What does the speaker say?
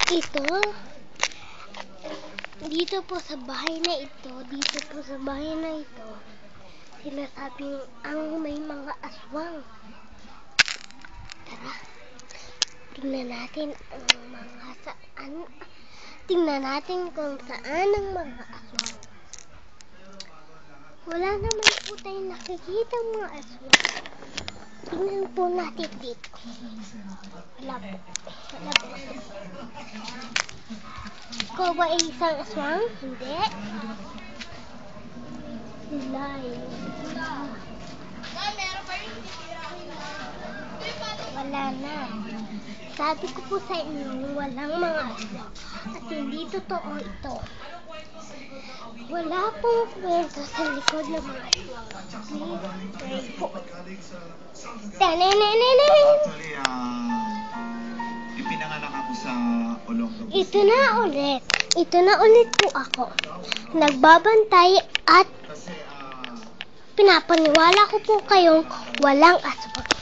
Ito, dito po sa bahay na ito, sinasabing ang may mga aswang. Tara, tingnan natin kung saan ang mga aswang. Wala naman po tayong nakikita mga aswang. Tingnan po natin dito. Wala po. Ikaw ba ay isang aswang? Hindi. Wala na. Sabi ko po sa inyo, walang mga aswang. At hindi totoo ito. Wala pong kwento sa likod ng mga aswang. Please pray po. Actually, ipinanganak ako sa Olongapo. Ito na ulit po ako. Nagbabantay at pinapaniwala ko po kayong walang aswang.